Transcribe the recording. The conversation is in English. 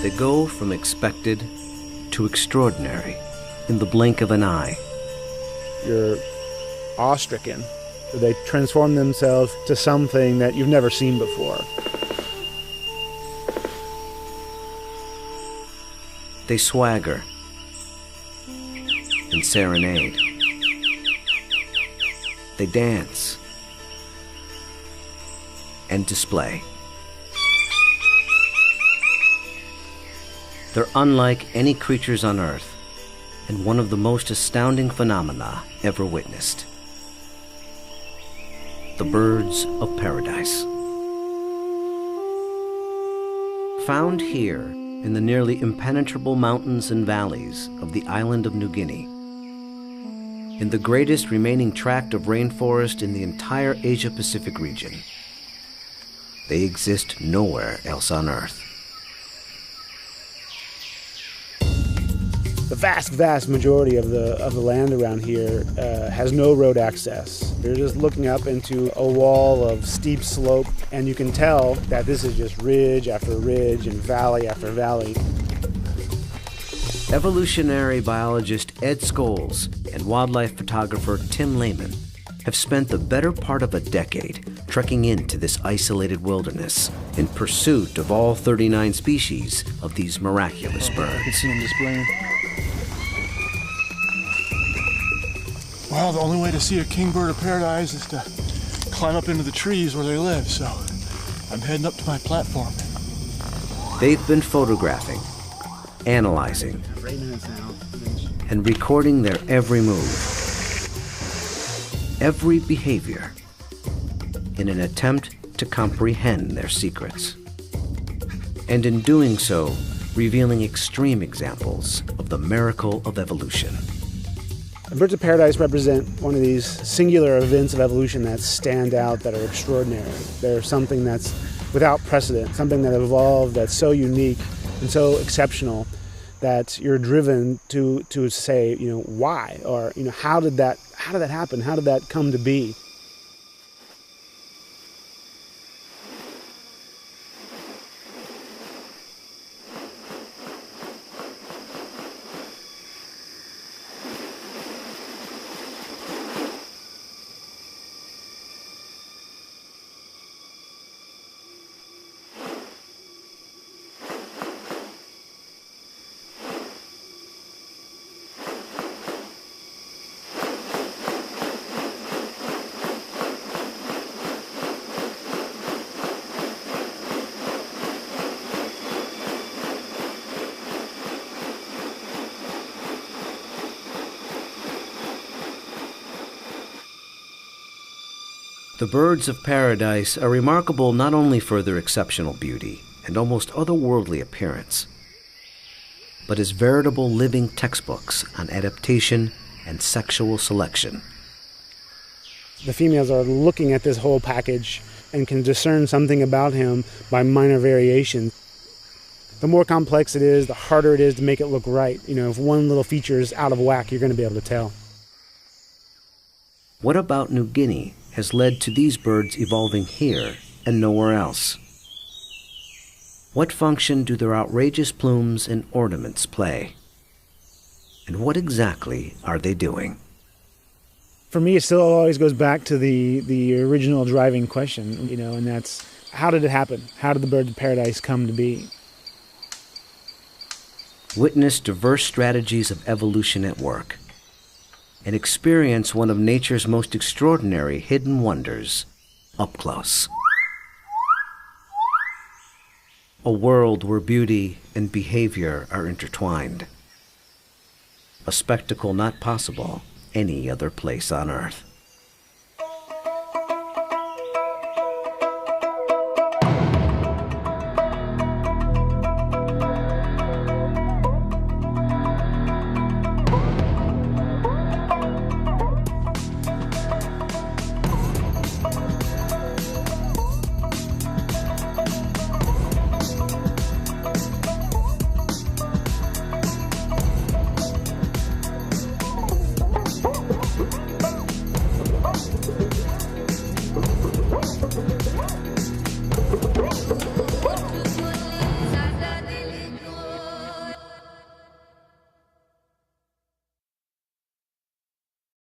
They go from expected to extraordinary in the blink of an eye. You're awestricken. They transform themselves to something that you've never seen before. They swagger and serenade. They dance and display. They're unlike any creatures on Earth, and one of the most astounding phenomena ever witnessed. The birds of paradise. Found here in the nearly impenetrable mountains and valleys of the island of New Guinea, in the greatest remaining tract of rainforest in the entire Asia-Pacific region. They exist nowhere else on Earth. The vast majority of the land around here has no road access. You're just looking up into a wall of steep slope, and you can tell that this is just ridge after ridge and valley after valley. Evolutionary biologist Ed Scholes and wildlife photographer Tim Lehman have spent the better part of a decade trekking into this isolated wilderness in pursuit of all 39 species of these miraculous birds. I can see them displaying. Well, the only way to see a kingbird of paradise is to climb up into the trees where they live, so I'm heading up to my platform. They've been photographing, analyzing, and recording their every move, every behavior, in an attempt to comprehend their secrets. And in doing so, revealing extreme examples of the miracle of evolution. The birds of paradise represent one of these singular events of evolution that stand out, that are extraordinary. They're something that's without precedent, something that evolved that's so unique and so exceptional that you're driven to say, why? Or, how did that happen? How did that come to be? The birds of paradise are remarkable not only for their exceptional beauty and almost otherworldly appearance, but as veritable living textbooks on adaptation and sexual selection. The females are looking at this whole package and can discern something about him by minor variation. The more complex it is, the harder it is to make it look right. If one little feature is out of whack, you're going to be able to tell. What about New Guinea has led to these birds evolving here and nowhere else? What function do their outrageous plumes and ornaments play? And what exactly are they doing? For me, it still always goes back to the original driving question, and that's, how did it happen? How did the birds of paradise come to be? Witness diverse strategies of evolution at work, and experience one of nature's most extraordinary hidden wonders up close. A world where beauty and behavior are intertwined. A spectacle not possible any other place on Earth.